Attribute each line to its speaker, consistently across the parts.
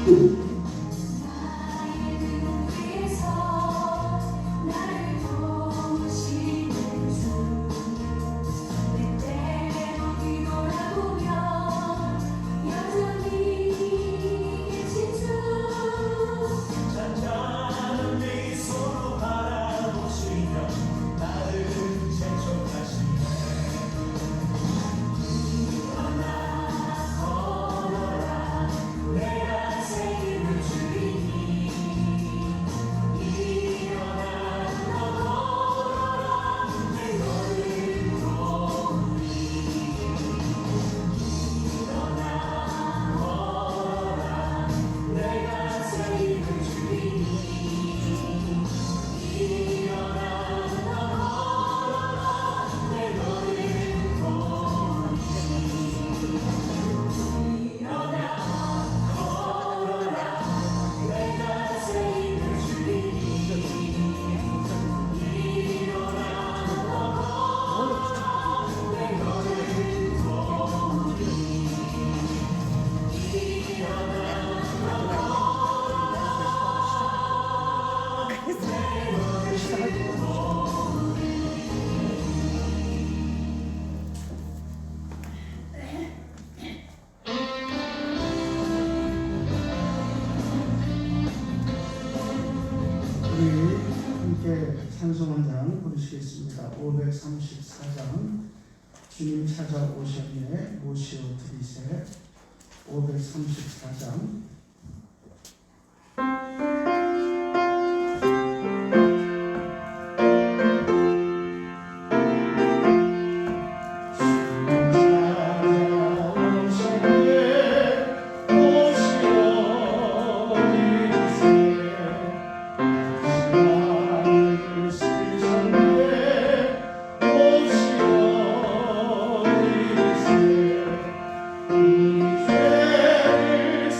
Speaker 1: 우리 함께 찬송 한 장 부르시겠습니다. 534장 주님 찾아오셨네 모시어 드리세. 534장
Speaker 2: 우리 죄를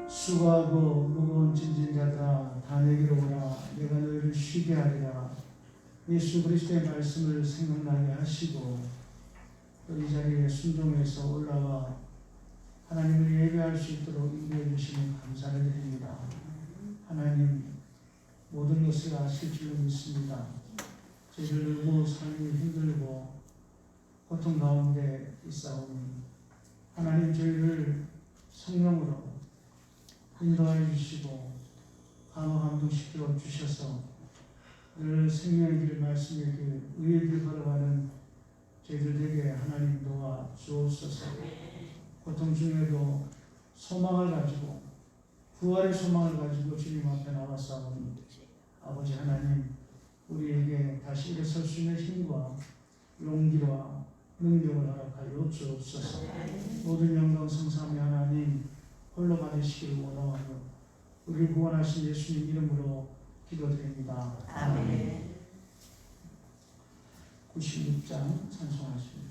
Speaker 1: 수고하고 무거운 짐진 자들아 다 내게로 오라. 내가 너희를 쉬게 하리라. 예수 그리스도의 말씀을 생각나게 하시고 또 이 자리에 순종해서 올라와 하나님을 예배할 수 있도록 인도해 주시니 감사를 드립니다. 하나님 모든 것을 아실 줄로 믿습니다. 저희들 너무 삶이 힘들고 고통 가운데 있사오니 하나님 저희를 성령으로 인도하여 주시고 강화 감동시켜 주셔서 늘 생명의 길 말씀의 길 의의 길 걸어가는 저희들에게 하나님 도와 주옵소서. 고통 중에도 소망을 가지고 부활의 소망을 가지고 주님 앞에 나와싸우니 아버지 하나님 우리에게 다시 일어설 수 있는 힘과 용기와 능력을 허락하여 주옵소서. 모든 영광 성삼위 하나님 홀로 받으시기를 원하오며 우리를 구원하신 예수님 이름으로 기도드립니다.
Speaker 2: 아멘.
Speaker 1: 96장 찬송하십니다.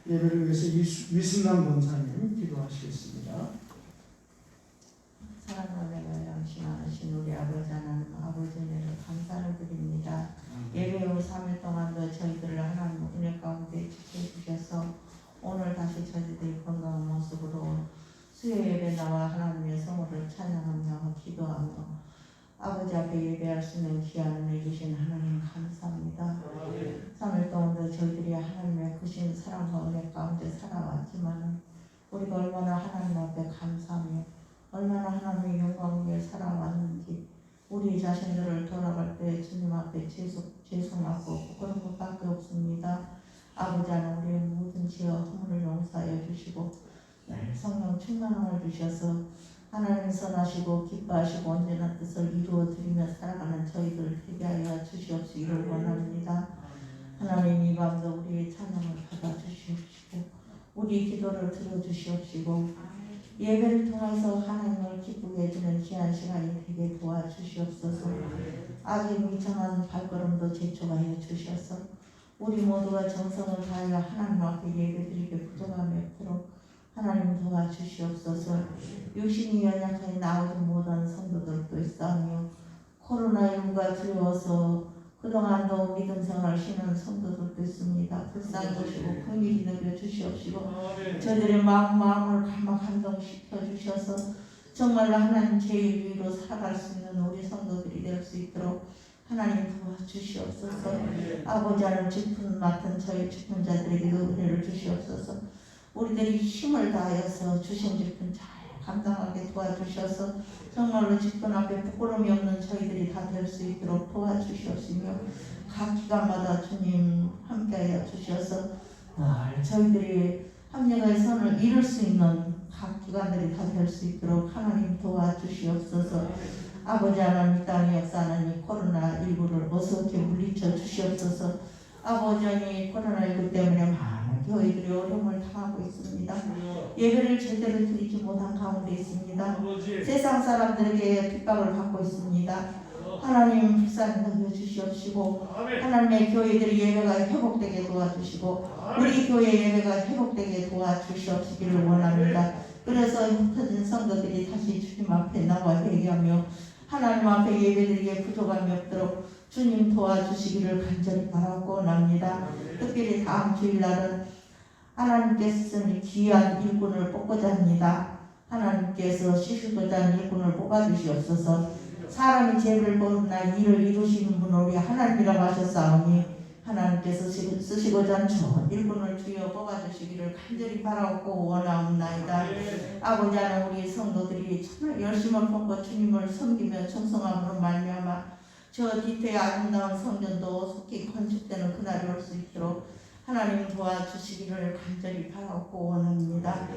Speaker 1: 예배를 위해서 위승남 권사님 기도하시겠습니다.
Speaker 2: 사랑하며 양심하신 우리 아버지 하나님 아버지 은혜를 감사를 드립니다. 예배 후 3일 동안도 저희들을 하나님 은혜 가운데 지켜주셔서 오늘 다시 저희들이 건강한 모습으로 수요 예배 나와 하나님의 성호를 찬양하며 기도하며 아버지 앞에 예배할 수 있는 귀한 은혜 주신 하나님 감사합니다. 저희들이 하나님의 크신 사랑과 은혜 가운데 살아왔지만 우리가 얼마나 하나님 앞에 감사하며 얼마나 하나님의 영광 위에 살아왔는지 우리 자신들을 돌아갈 때 주님 앞에 죄송하고 부끄러운 것밖에 없습니다. 아버지 하나님 우리의 모든 죄와 허물을 용서하여 주시고 성령 충만함을 주셔서 하나님 선하시고 기뻐하시고 언제나 뜻을 이루어 드리며 살아가는 저희들 되게 하여 주시옵시기를 원합니다. 하나님 이 밤도 우리의 찬양을 받아 주시옵시고 우리 기도를 들어주시옵시고 예배를 통해서 하나님을 기쁘게 해주는 귀한 시간이 되게 도와주시옵소서. 악의 미정한 발걸음도 제초하여 주셔서 우리 모두가 정성을 다하여 하나님 앞에 예배드리게 부족함이 없도록 하나님 도와주시옵소서. 육신이 연약하여 나오지 못한 성도들도 있사오며 코로나19가 두려워서 그동안도 믿음 생활을 쉬는 성도들도 있습니다. 불쌍히 보시고 긍휼히 여겨 주시옵시고 저들의 마음을 감동시켜 주셔서 정말로 하나님 제일 위로 살아갈 수 있는 우리 성도들이 될 수 있도록 하나님 도와주시옵소서. 아버지 하나님 직분 맡은 저희 직분자들에게도 은혜를 주시옵소서. 우리들이 힘을 다하여서 주신 직분 잘 감당하게 도와주셔서 정말로 직분 앞에 부끄러움이 없는 저희들이 다 될 수 있도록 도와주시옵시며 각 기관마다 주님 함께하여 주셔서 저희들이 합력의 선을 이룰 수 있는 각 기관들이 다 될 수 있도록 하나님 도와주시옵소서. 아버지 하나님 이 땅에 역사하는 이 코로나19를 어떻게 물리쳐 주시옵소서. 아버지 하나님 코로나19 때문에 많은 교회들이 어려움을 당하고 있습니다. 예배를 제대로 드리지 못한 가운데 있습니다. 세상 사람들에게 핍박을 받고 있습니다. 하나님 불쌍히 여겨 주시옵시고 하나님의 교회들이 예배가 회복되게 도와주시고 우리 교회 예배가 회복되게 도와주시옵시기를 원합니다. 그래서 흩어진 성도들이 다시 주님 앞에 나와 회개하며 하나님 앞에 예배드리기에 부족함이 없도록 주님 도와주시기를 간절히 바라고 원합니다. 특별히 다음 주일날은 하나님께서 쓰는 귀한 일꾼을 뽑고자 합니다. 하나님께서 쓰시고자 하는 일꾼을 뽑아주시옵소서. 사람이 죄를 보나 일을 이루시는 분은 우리 하나님이라고 하셨사오니 하나님께서 쓰시고자 하는 좋은 일꾼을 주여 뽑아주시기를 간절히 바라고 원하옵나이다. 아버지 하나님 우리 성도들이 정말 열심을 품고 주님을 섬기며 충성함으로 말미암아 저 뒤태의 아름다운 성전도 속히 건축되는 그날이 올 수 있도록 하나님 도와주시기를 간절히 바라고 원합니다.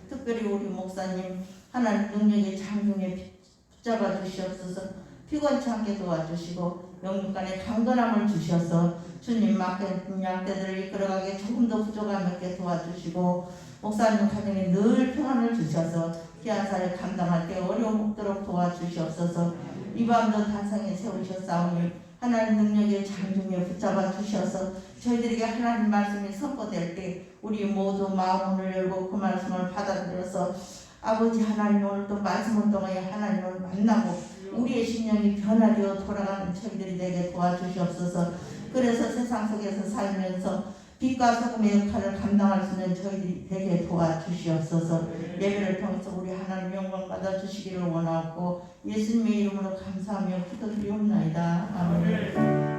Speaker 2: 특별히 우리 목사님 하나님 능력의 장중에 붙잡아 주시옵소서. 피곤치 않게 도와주시고 영육간에 강건함을 주셔서 주님 맡긴 양떼들을 이끌어가게 조금 더 부족함 없게 도와주시고 목사님 가정에 늘 평안을 주셔서 귀한 사를 감당할 때 어려움 없도록 도와주시옵소서. 이 밤도 단상에 세우셨사오니 하나님 능력의 장중에 붙잡아 주셔서 저희들에게 하나님 말씀이 선포될 때 우리 모두 마음을 열고 그 말씀을 받아들여서 아버지 하나님 오늘 또 말씀을 통하여 하나님을 만나고 우리의 심령이 변화되어 돌아가는 저희들이 되게 도와주시옵소서. 그래서 세상 속에서 살면서 빛과 소금의 역할을 감당할 수 있는 저희들이 되게 도와주시옵소서. 예배를 통해서 우리 하나님 영광 받아주시기를 원하고 예수님의 이름으로 감사하며 기도드리옵나이다. 아멘.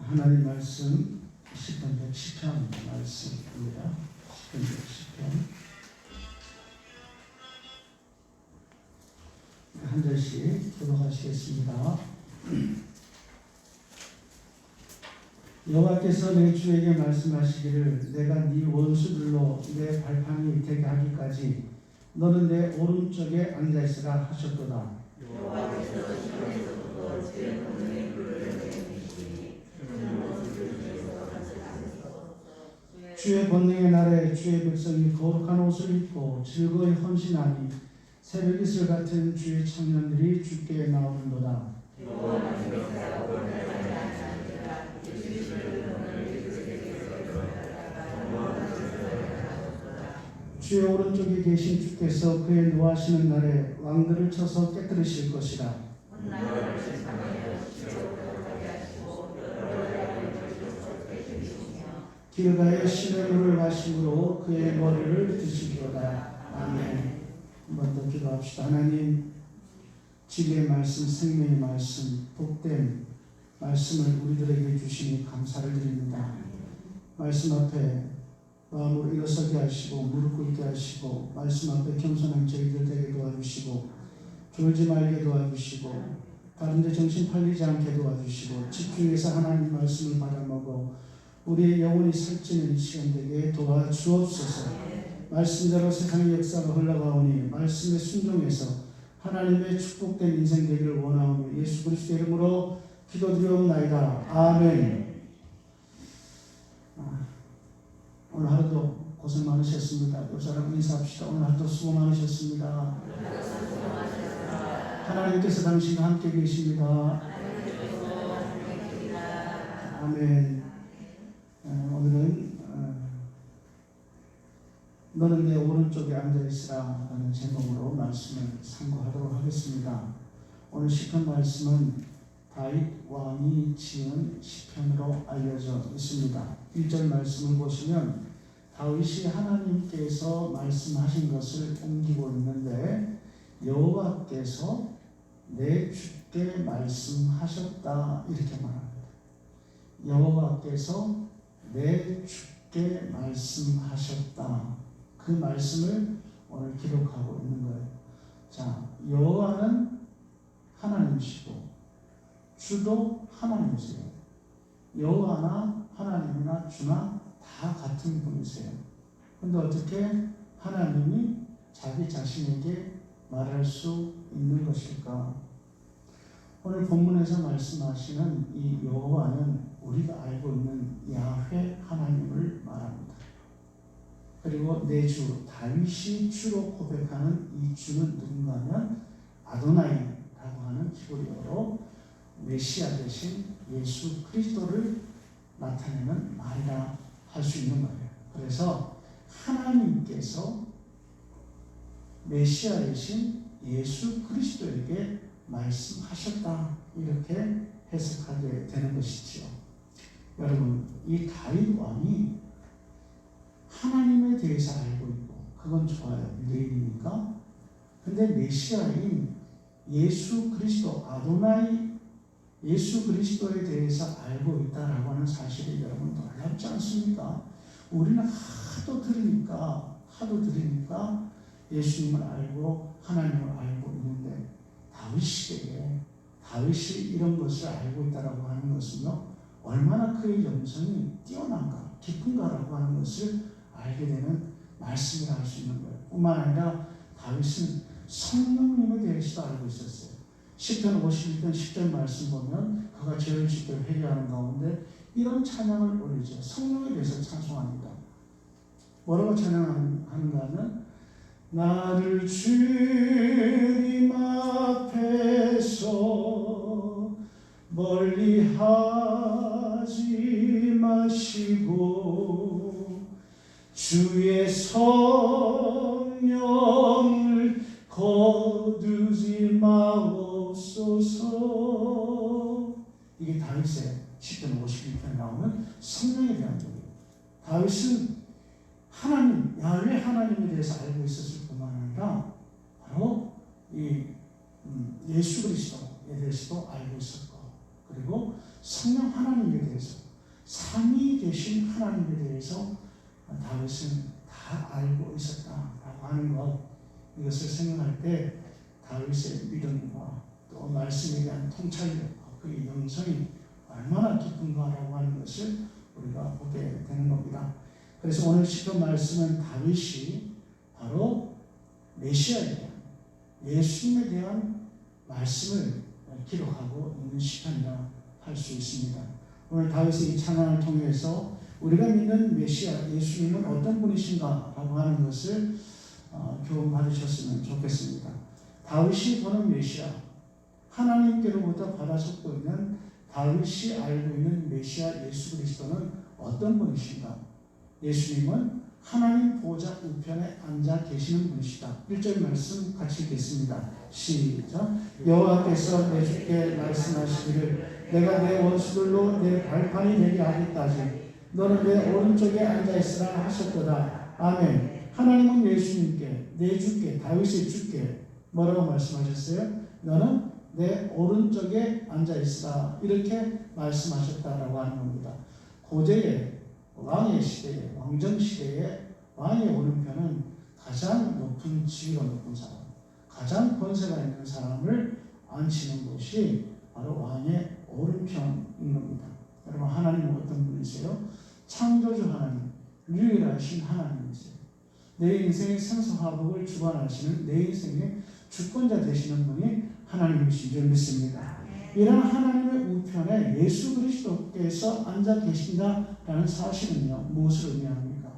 Speaker 1: 하나님 말씀 10편 110편 말씀입니다. 10편 110편 한 절씩 교독하시겠습니다. 여호와께서 내 주에게 말씀하시기를 내가 네 원수들로 내 발판이 되게 하기까지 너는 내 오른쪽에 앉아있으라 하셨도다. 주의 권능의 날에 주의 백성이 거룩한 옷을 입고 즐거이 헌신하니 새벽 이슬 같은 주의 청년들이 주께 나오는도다. 주의 오른쪽에 계신 주께서 그의 노하시는 날에 왕들을 쳐서 깨뜨리실 것이라. 길가에 신의 물을 마심으로 그의 머리를 드시리로다. 아멘. 한번 더 기도합시다. 하나님, 진리의 말씀, 생명의 말씀, 복된 말씀을 우리들에게 주시니 감사를 드립니다. 말씀 앞에 마음으로 일어서게 하시고 무릎 꿇게 하시고 말씀 앞에 겸손한 저희들 되게 도와주시고 졸지 말게 도와주시고 다른 데 정신 팔리지 않게 도와주시고 집중해서 하나님 말씀을 받아먹어 우리의 영혼이 살찌는 시간 되게 도와주옵소서. 말씀대로 세상의 역사가 흘러가오니 말씀에 순종해서 하나님의 축복된 인생 되기를 원하오며 예수 그리스도의 이름으로 기도드리옵나이다. 아멘. 오늘 하루도 고생 많으셨습니다. 요사람 인사합시다. 오늘 하루도 수고 많으셨습니다. 하나님께서 당신과 함께 계십니다. 아멘. 오늘은 너는 내 오른쪽에 앉아있으라 라는 제목으로 말씀을 상고하도록 하겠습니다. 오늘 시편 말씀은 다윗 왕이 지은 시편으로 알려져 있습니다. 1절 말씀을 보시면 다윗이 하나님께서 말씀하신 것을 옮기고 있는데 여호와께서 내 주께 말씀하셨다 이렇게 말합니다. 여호와께서 내 주께 말씀하셨다. 그 말씀을 오늘 기록하고 있는 거예요. 자, 여호와는 하나님이시고 주도 하나님이세요. 여호와나 하나님이나 주나 다 같은 분이세요. 근데 어떻게 하나님이 자기 자신에게 말할 수 있는 것일까? 오늘 본문에서 말씀하시는 이 여호와는 우리가 알고 있는 야훼 하나님을 말합니다. 그리고 내 주 다윗이 주로 고백하는 이 주는 누군가 하면 아도나이라고 하는 히브리어로 메시아 대신 예수 그리스도를 나타내는 말이라 할 수 있는 거예요. 그래서 하나님께서 메시아 대신 예수 그리스도에게 말씀하셨다 이렇게 해석하게 되는 것이지요. 여러분, 이 다윗 왕이 하나님에 대해서 알고 있고 그건 좋아요. 유대인이니까. 근데 메시아인 예수 그리스도 아도나이 예수 그리스도에 대해서 알고 있다라고 하는 사실이 여러분 놀랍지 않습니까? 우리는 하도 들으니까 예수님을 알고 하나님을 알고 있는데 다윗이 이런 것을 알고 있다라고 하는 것은요 얼마나 그의 영성이 뛰어난가 깊은가라고 하는 것을 알게 되는 말씀이라 할 수 있는 거예요. 뿐만 아니라 다윗은 성령님에 대해서도 알고 있었어요. 시편 51편 10절 말씀 보면 그가 죄를 짓고 회개하는 가운데 이런 찬양을 올리죠. 성령에 대해서 찬송합니다. 뭐라고 찬양하는가 하면 나를 주님 앞에서 멀리 하지 마시고 주의 성령을 거두지 마옵소서. 이게 다윗의 시편 51편에 나오는 성령에 대한 얘기예요. 다윗은 하나님, 야훼 하나님에 대해서 알고 있었을 뿐만 아니라 바로 이 예수 그리스도에 대해서도 알고 있었고 그리고 성령 하나님에 대해서 삼위 되신 하나님에 대해서 다윗은 다 알고 있었다라고 하는 것, 이것을 생각할 때 다윗의 믿음과 또 말씀에 대한 통찰력과 그의 영성이 얼마나 깊은가라고 하는 것을 우리가 보게 되는 겁니다. 그래서 오늘 시편 말씀은 다윗이 바로 메시아에 대한 예수님에 대한 말씀을 기록하고 있는 시편이라 할 수 있습니다. 오늘 다윗의 이 찬양을 통해서 우리가 믿는 메시아 예수님은 어떤 분이신가 라고 하는 것을 교훈 받으셨으면 좋겠습니다. 다윗이 보는 메시아, 하나님께로부터 받아 적고 있는 다윗이 알고 있는 메시아 예수 그리스도는 어떤 분이신가? 예수님은 하나님 보좌 우편에 앉아 계시는 분이시다. 1절 말씀 같이 읽겠습니다. 시작. 여호와께서 내 주께 말씀하시기를 내가 내 원수들로 내 발판이 되게 하겠다지 너는 내 오른쪽에 앉아 있으라 하셨도다. 아멘. 하나님은 예수님께 내 주께 다윗의 주께 뭐라고 말씀하셨어요? 너는 내 오른쪽에 앉아 있으라 이렇게 말씀하셨다라고 하는 겁니다. 고대의 왕의 시대에 왕정 시대에 왕의 오른편은 가장 높은 지위가 높은 사람, 가장 권세가 있는 사람을 앉히는 곳이 바로 왕의 오른편인 겁니다. 여러분 하나님은 어떤 분이세요? 창조주 하나님, 유일하신 하나님이세요. 내 인생의 생사화복을 주관하시는 내 인생의 주권자 되시는 분이 하나님이신 줄 믿습니다. 이런 하나님의 우편에 예수 그리스도께서 앉아 계신다라는 사실은요, 무엇을 의미합니까?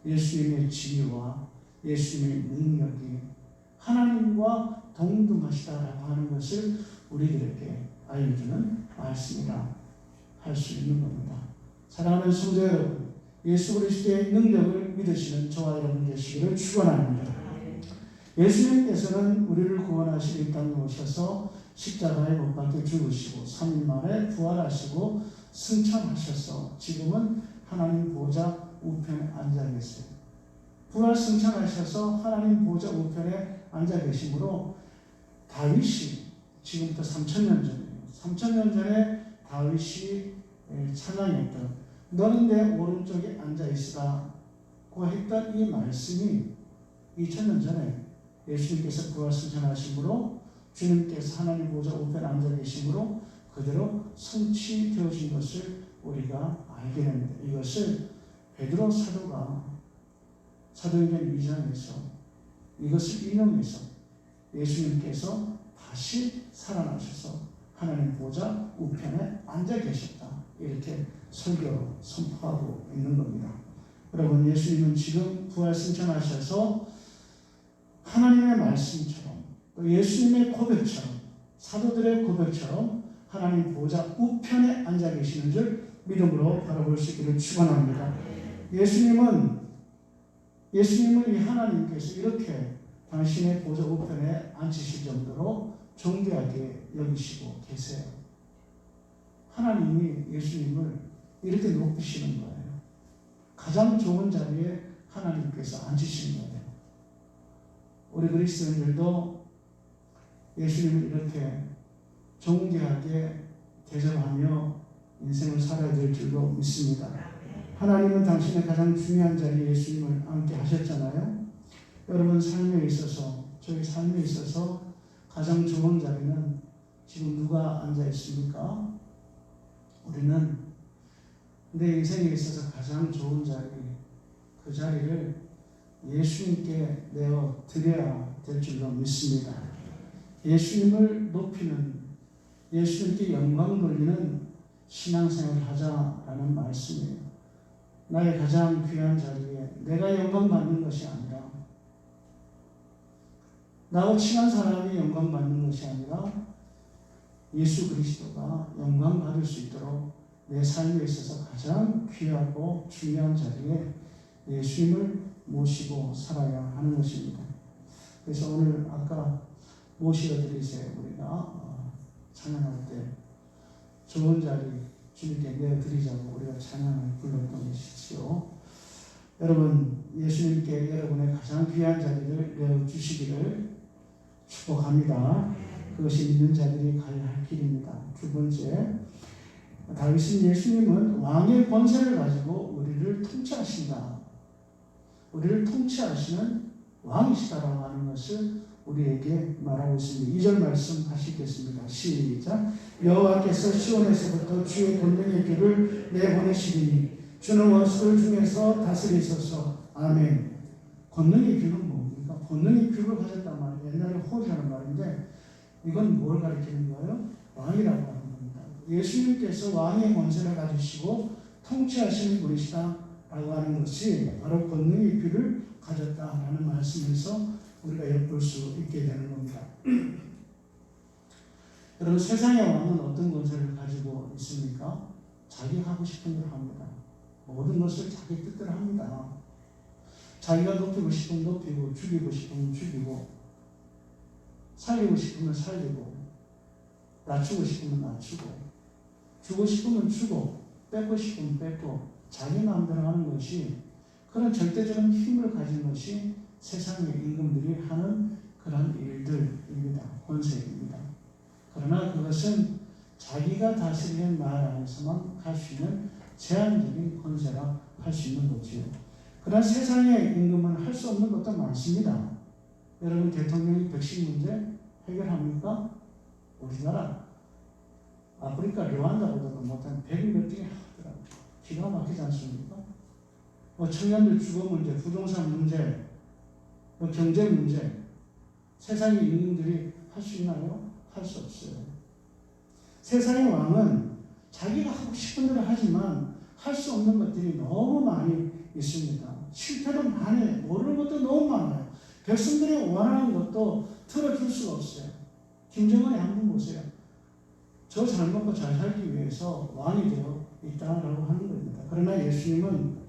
Speaker 1: 예수님의 지위와 예수님의 능력이 하나님과 동등하시다라고 하는 것을 우리들에게 알려주는 말씀이라 할 수 있는 겁니다. 사랑하는 성도 여러분, 예수 그리스도의 능력을 믿으시는 저와 여러분 되시기를 축원합니다. 예수님께서는 우리를 구원하시려 이 땅에 오셔서 십자가에 못 박혀 죽으시고 3일 만에 부활하시고 승천하셔서 지금은 하나님 보좌 우편에 앉아 계세요. 부활 승천하셔서 하나님 보좌 우편에 앉아 계시므로 다윗이 지금부터 3,000년 전이에요. 3,000년 전에 다윗이 찬양했던 너는 내 오른쪽에 앉아 있으라고 했던 이 말씀이 2000년 전에 예수님께서 부활 승천하심으로 주님께서 하나님 보좌 우편에 앉아 계심으로 그대로 성취되어진 것을 우리가 알게 됩니다. 이것을 베드로 사도가 사도행전 2장에서 이것을 인용해서 예수님께서 다시 살아나셔서 하나님 보좌 우편에 앉아 계셨다. 이렇게 설교로 선포하고 있는 겁니다. 여러분 예수님은 지금 부활 승천하셔서 하나님의 말씀처럼 또 예수님의 고백처럼 사도들의 고백처럼 하나님 보좌 우편에 앉아 계시는 줄 믿음으로 바라볼 수 있기를 축원합니다. 예수님을 이 하나님께서 이렇게 당신의 보좌 우편에 앉히실 정도로 존귀하게 여기시고 계세요. 하나님이 예수님을 이렇게 높이시는 거예요. 가장 좋은 자리에 하나님께서 앉히시는 거예요. 우리 그리스도인들도 예수님을 이렇게 존귀하게 대접하며 인생을 살아야 될 줄로 믿습니다. 하나님은 당신의 가장 중요한 자리에 예수님을 앉게 하셨잖아요. 여러분 삶에 있어서 저희 삶에 있어서 가장 좋은 자리는 지금 누가 앉아 있습니까? 우리는 내 인생에 있어서 가장 좋은 자리, 그 자리를 예수님께 내어 드려야 될 줄로 믿습니다. 예수님을 높이는, 예수님께 영광 돌리는 신앙생활을 하자라는 말씀이에요. 나의 가장 귀한 자리에 내가 영광 받는 것이 아니라, 나와 친한 사람이 영광 받는 것이 아니라 예수 그리스도가 영광 받을 수 있도록 내 삶에 있어서 가장 귀하고 중요한 자리에 예수님을 모시고 살아야 하는 것입니다. 그래서 오늘 아까 모시어드리세요. 우리가 찬양할 때 좋은 자리 주님께 내어드리자고 우리가 찬양을 불렀던 것이지요. 여러분 예수님께 여러분의 가장 귀한 자리를 내어주시기를 축복합니다. 그것이 믿는 자들이 가야 할 길입니다. 두 번째, 다윗은 예수님은 왕의 권세를 가지고 우리를 통치하신다. 우리를 통치하시는 왕이시다라고 하는 것을 우리에게 말하고 있습니다. 2절 말씀 다시 읽겠습니다. 시작. 여호와께서 시온에서부터 주의 권능의 귀를 내보내시리니 주는 원수들 중에서 다스리소서. 아멘. 권능의 귀는 뭡니까? 권능의 귀를 가졌단 말이에요. 옛날에 호리라는 말인데 이건 뭘 가리키는 거예요? 왕이라고 하는 겁니다. 예수님께서 왕의 권세를 가지시고 통치하시는 분이시다 라고 하는 것이 바로 권능의 귀를 가졌다라는 말씀에서 우리가 엿볼 수 있게 되는 겁니다. 여러분 세상의 왕은 어떤 권세를 가지고 있습니까? 자기 하고 싶은 대로 합니다. 모든 것을 자기 뜻대로 합니다. 자기가 높이고 싶으면 높이고 죽이고 싶으면 죽이고 살리고 싶으면 살리고 낮추고 싶으면 낮추고 주고 싶으면 주고 뺏고 싶으면 뺏고 자기 마음대로 하는 것이 그런 절대적인 힘을 가진 것이 세상의 임금들이 하는 그런 일들입니다. 권세입니다. 그러나 그것은 자기가 다스리는 나라 안에서만 할 수 있는 제한적인 권세라 할 수 있는 거지요. 그러나 세상의 임금은 할 수 없는 것도 많습니다. 여러분 대통령이 백신 문제 해결합니까? 우리나라 아프리카 르완다보다도 못한 100몇 등이 하더라고요. 기가 막히지 않습니까? 청년들 주거 문제, 부동산 문제, 경제 문제 세상의 임금들이 할 수 있나요? 할 수 없어요. 세상의 왕은 자기가 하고 싶은 대로 하지만 할 수 없는 것들이 너무 많이 있습니다. 실패도 많이 해요. 모르는 것도 너무 많아요. 백성들이 원하는 것도 틀어줄 수가 없어요. 김정은이 한번 보세요. 저 잘 먹고 잘 살기 위해서 왕이 되어 있다라고 하는 겁니다. 그러나 예수님은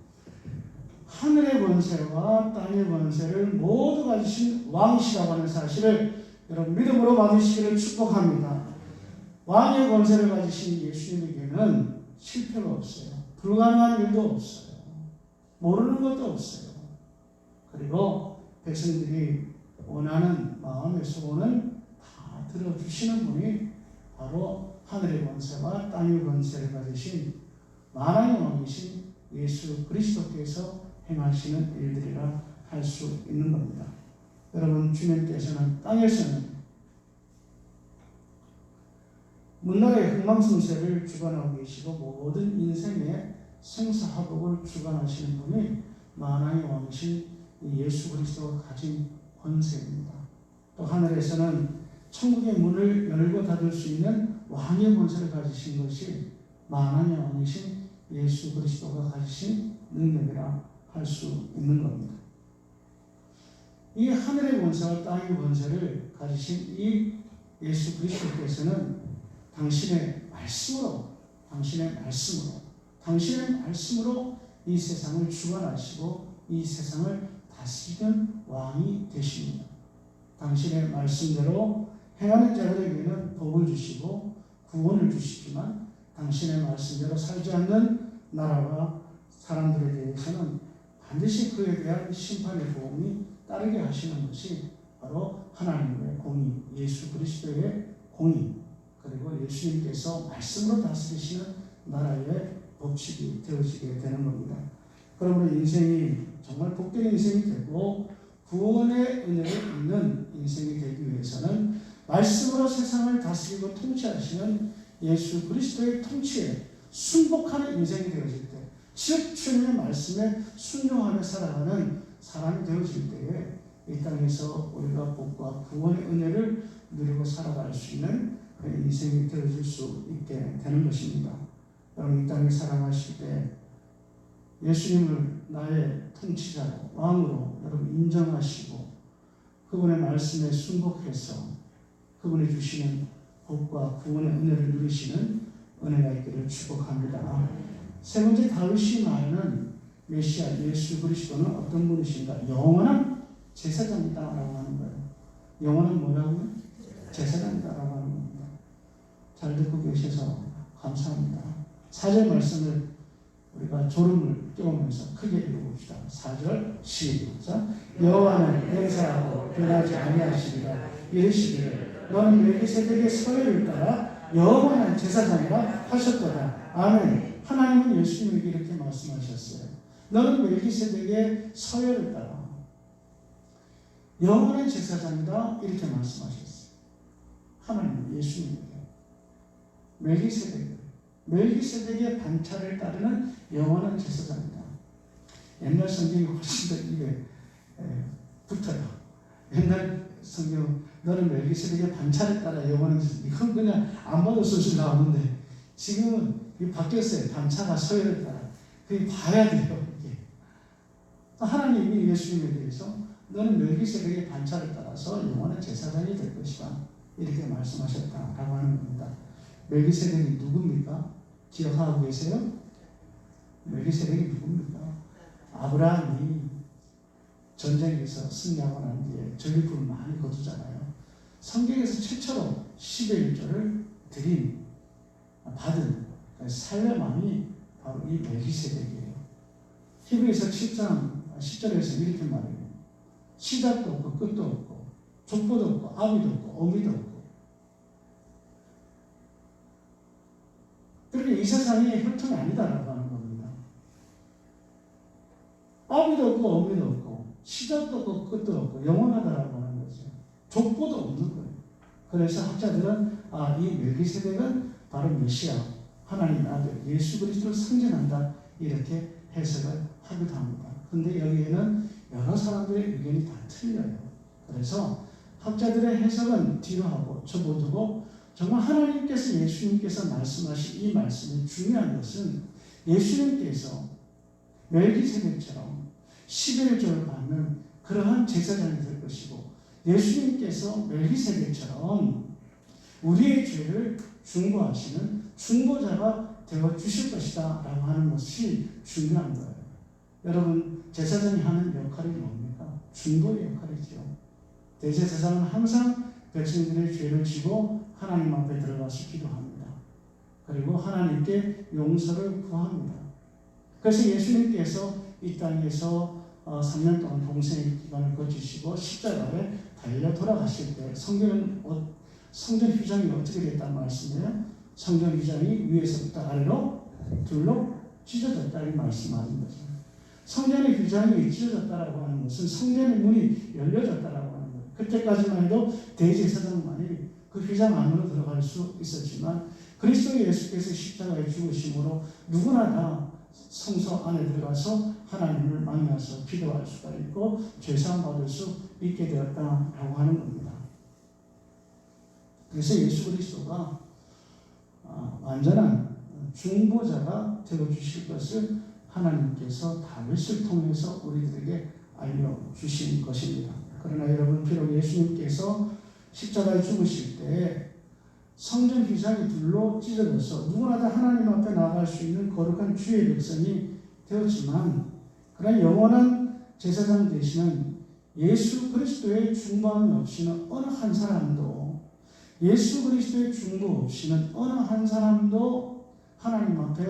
Speaker 1: 하늘의 권세와 땅의 권세를 모두 가지신 왕이시라고 하는 사실을 여러분 믿음으로 받으시기를 축복합니다. 왕의 권세를 가지신 예수님에게는 실패가 없어요. 불가능한 일도 없어요. 모르는 것도 없어요. 그리고 백성들이 원하는 마음의 소원을 다 들어주시는 분이 바로 하늘의 권세와 땅의 권세를 가지신 만왕의 왕이신 예수 그리스도께서 행하시는 일들이라 할 수 있는 겁니다. 여러분 주님께서는 땅에서는 문나라의 흥망성쇠를 주관하고 계시고 모든 인생의 생사화복을 주관하시는 분이 만왕의 왕이신 예수 그리스도가 가진 권세입니다. 또 하늘에서는 천국의 문을 열고 닫을 수 있는 왕의 권세를 가지신 것이 만왕의 왕이신 예수 그리스도가 가지신 능력이라 할 수 있는 겁니다. 이 하늘의 권세와 땅의 권세를 가지신 이 예수 그리스도께서는 당신의 말씀으로 이 세상을 주관하시고 이 세상을 다스리는 왕이 되십니다. 당신의 말씀대로 행하는 자들에게는 복을 주시고 구원을 주시지만 당신의 말씀대로 살지 않는 나라와 사람들에 대해서는 반드시 그에 대한 심판의 보응이 따르게 하시는 것이 바로 하나님의 공의, 예수 그리스도의 공의, 그리고 예수님께서 말씀으로 다스리시는 나라의 법칙이 되어지게 되는 겁니다. 그러므로 인생이 정말 복된 인생이 되고 구원의 은혜를 입는 인생이 되기 위해서는 말씀으로 세상을 다스리고 통치하시는 예수 그리스도의 통치에 순복하는 인생이 되어질 때, 즉 주님의 말씀에 순종하며 살아가는 사람이 되어질 때에 이 땅에서 우리가 복과 구원의 은혜를 누리고 살아갈 수 있는 인생이 되어질 수 있게 되는 것입니다. 여러분 이 땅에 살아가실 때 예수님을 나의 통치자로 왕으로 여러분 인정하시고 그분의 말씀에 순복해서 그분이 주시는 복과 구원의 은혜를 누리시는 은혜가 있기를 축복합니다. 세 번째 다윗이 말하는 메시아 예수 그리스도는 어떤 분이신가? 영원한 제사장이다라고 하는 거예요. 영원한 뭐라고요? 제사장이다라고 하는 겁니다. 잘 듣고 계셔서 감사합니다. 4절 말씀을 우리가 졸음을 깨우면서 크게 읽어봅시다. 4절 시작. 여호와는 행사하고 변하지 아니하시리라. 이르시기를 너는 멜기세덱의 서열을 따라 영원한 제사장이라 하셨도다. 아멘. 하나님은 예수님에게 이렇게 말씀하셨어요. 너는 멜기세덱의 서열을 따라 영원한 제사장이다 이렇게 말씀하셨어요. 하나님은 예수님에게 멜기세덱의 반차를 따르는 영원한 제사장이다. 옛날 성경이 훨씬 더 입에 붙어요. 옛날 성경 너는 멜기세덱의 반차를 따라 영원한 제사장, 이건 그냥 안 봐도 소식 나오는데 지금은 이 바뀌었어요. 반차가 서열을 따라. 그게 봐야 돼요. 이게. 하나님이 예수님에 대해서 너는 멜기세덱의 반차를 따라서 영원한 제사장이 될 것이다. 이렇게 말씀하셨다라고 하는 겁니다. 멜기세덱이 누굽니까? 기억하고 계세요? 멜기세덱이 누굽니까? 아브라함이 전쟁에서 승리하고 난 뒤에 전리품을 많이 거두잖아요. 성경에서 최초로 11조를 받은 살레망이 바로 이 멜기세덱이에요. 히브리서 7장 10절에서 이렇게 말해요. 시작도 없고 끝도 없고 족보도 없고 아비도 없고 어미도 없고. 그러니까 이 세상이 혈통이 아니다라고 하는 겁니다. 아비도 없고 어미도 없고 시작도 없고 끝도 없고 영원하다라고 하는 거죠. 족보도 없는 거예요. 그래서 학자들은 이 멜기세덱은 바로 메시아 하나님 아들 예수 그리스도를 상징한다 이렇게 해석을 하기도 합니다. 그런데 여기에는 여러 사람들의 의견이 다 틀려요. 그래서 학자들의 해석은 뒤로 하고 접어두고 정말 하나님께서 예수님께서 말씀하신 이 말씀이 중요한 것은 예수님께서 멜기세덱처럼 11조를 받는 그러한 제사장이 될 것이고 예수님께서 멜기세덱처럼 우리의 죄를 중보하시는 중보자가 되어 주실 것이다 라고 하는 것이 중요한 거예요. 여러분 제사장이 하는 역할이 뭡니까? 중보의 역할이죠. 대제사장은 항상 백성들의 죄를 지고 하나님 앞에 들어가서 기도합니다. 그리고 하나님께 용서를 구합니다. 그래서 예수님께서 이 땅에서 3년 동안 동생의 기간을 거치시고 십자가에 달려 돌아가실 때 성전 휘장이 어떻게 됐다는 말씀이에요? 성전 휘장이 위에서부터 아래로 둘로 찢어졌다 이 말씀하는 거죠. 성전의 휘장이 찢어졌다라고 하는 것은 성전의 문이 열려졌다라고 하는 거예요. 그때까지만 해도 대제사장만이 그 휘장 안으로 들어갈 수 있었지만 그리스도 예수께서 십자가에 죽으심으로 누구나 다 성소 안에 들어가서 하나님을 만나서 기도할 수가 있고 죄사함 받을 수 있게 되었다라고 하는 겁니다. 그래서 예수 그리스도가 완전한 중보자가 되어주실 것을 하나님께서 다윗을 통해서 우리들에게 알려주신 것입니다. 그러나 여러분 비록 예수님께서 십자가에 죽으실 때 성전 휘장이 둘로 찢어져서 누구나 다 하나님 앞에 나아갈 수 있는 거룩한 주의 백성이 되었지만 그러나 영원한 제사장 되시는 예수 그리스도의 중보함이 없이는 어느 한 사람도 예수 그리스도의 중보 없이는 어느 한 사람도 하나님 앞에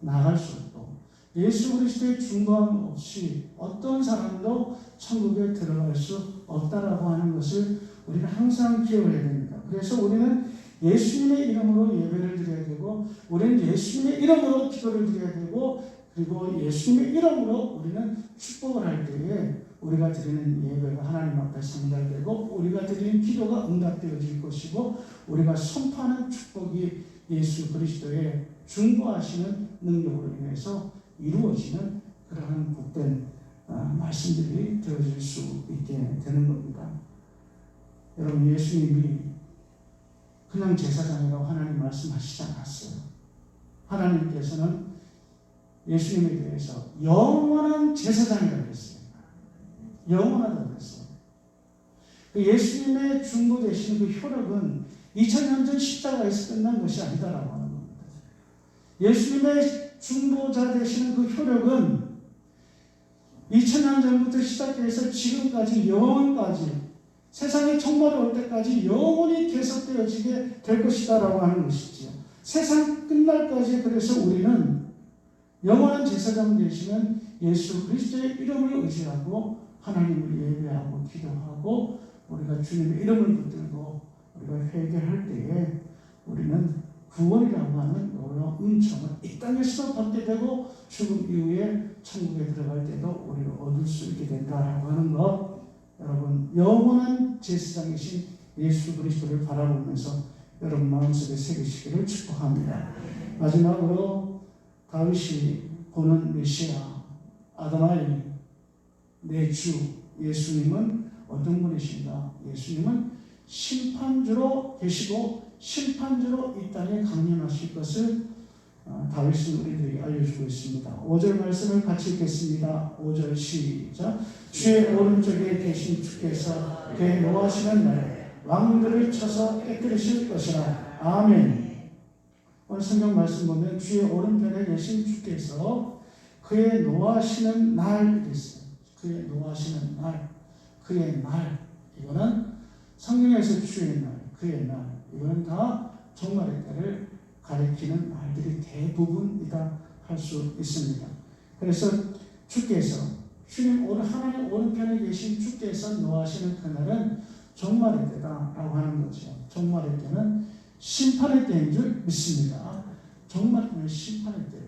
Speaker 1: 나갈 수 없고 예수 그리스도의 중보함 없이 어떤 사람도 천국에 들어갈 수 없다라고 하는 것을 우리는 항상 기억해야 됩니다. 그래서 우리는 예수님의 이름으로 예배를 드려야 되고 우리는 예수님의 이름으로 기도를 드려야 되고 그리고 예수님의 이름으로 우리는 축복을 할 때에 우리가 드리는 예배가 하나님 앞에 상달되고 우리가 드리는 기도가 응답되어질 것이고 우리가 선포하는 축복이 예수 그리스도의 중보하시는 능력으로 인해서 이루어지는 그러한 복된 말씀들이 되어질 수 있게 되는 겁니다. 여러분 예수님이 그냥 제사장이라고 하나님 말씀하시지 않았어요. 하나님께서는 예수님에 대해서 영원한 제사장이라고 했어요. 영원하다고 했어요. 예수님의 중보되시는 그 효력은 2000년 전 십자가에서 끝난 것이 아니다라고 하는 겁니다. 예수님의 중보자 되시는 그 효력은 2000년 전부터 시작해서 지금까지 영원까지 세상이 종말이 올 때까지 영원히 계속되어지게 될 것이다라고 하는 것이지요. 세상 끝날까지 그래서 우리는 영원한 제사장 되시는 예수 그리스도의 이름을 의지하고 하나님을 예배하고 기도하고 우리가 주님의 이름을 붙들고 우리가 회개할 때에 우리는 구원이라고 하는 놀라운 은총을 이 땅에서 받게 되고 죽음 이후에 천국에 들어갈 때도 우리가 얻을 수 있게 된다라고 하는 것 여러분 영원한 제사장이신 예수 그리스도를 바라보면서 여러분 마음속에 새기시기를 축복합니다. 마지막으로 다윗이 보는 메시아 아도나이 내 주 예수님은 어떤 분이신가? 예수님은 심판주로 계시고 심판주로 이 땅에 강림하실 것을 다윗은 우리들에게 알려주고 있습니다. 5절 말씀을 같이 읽겠습니다. 5절 시작. 주의 오른쪽에 계신 주께서 그의 노하시는 날에 왕들을 쳐서 깨뜨리실 것이라. 아멘. 오늘 성경 말씀 보면 주의 오른편에 계신 주께서 그의 노하시는 날 있어요. 그의 노하시는 날, 그의 날, 이거는 성경에서 주의 날, 그의 날, 이거는 다 종말의 때를 가리키는 말들이 대부분이다 할 수 있습니다. 그래서 주께서 주님 하나님 오른편에 계신 주께서 노하시는 그날은 종말의 때다라고 하는 거죠. 종말의 때는 심판의 때인 줄 믿습니다. 종말의 때는 심판의 때예요.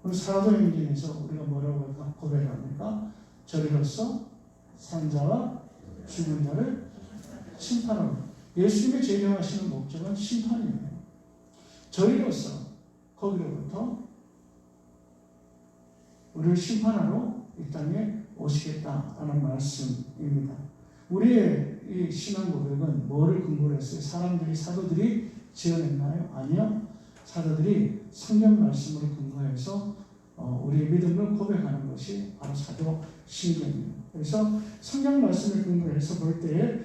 Speaker 1: 그리고 사도행전에서 우리가 뭐라고 고백합니까? 저리로서 산자와 죽은 자를 심판하고, 예수님의 재림하시는 목적은 심판이에요. 저희로서 거기로부터 우리를 심판하러 이 땅에 오시겠다라는 말씀입니다. 우리의 이 신앙 고백은 뭐를 근거로 했어요? 사도들이 지어냈나요? 아니요. 사도들이 성경 말씀을 근거해서 우리의 믿음을 고백하는 것이 바로 사도신경이에요. 그래서 성경 말씀을 근거해서 볼 때에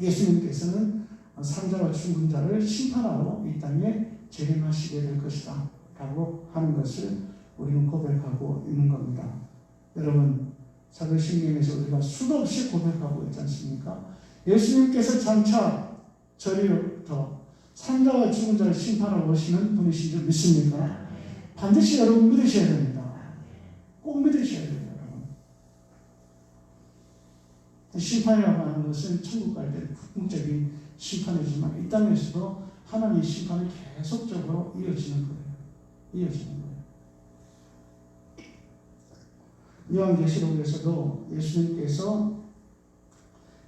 Speaker 1: 예수님께서는 산자와 죽은 자를 심판하러 이 땅에 재림하시게 될 것이다 라고 하는 것을 우리는 고백하고 있는 겁니다. 여러분, 사도신경에서 우리가 수도 없이 고백하고 있지 않습니까? 예수님께서 장차 저리로부터 산자와 죽은 자를 심판하러 오시는 분이신 줄 믿습니까? 반드시 여러분 믿으셔야 됩니다. 꼭 믿으셔야 돼요, 여러분. 심판이라고 하는 것은 천국 갈 때 궁극적인 심판이지만 이 땅에서도 하나님의 심판이 계속적으로 이어지는 거예요. 이어지는 거예요. 요한계시록에서도 예수님께서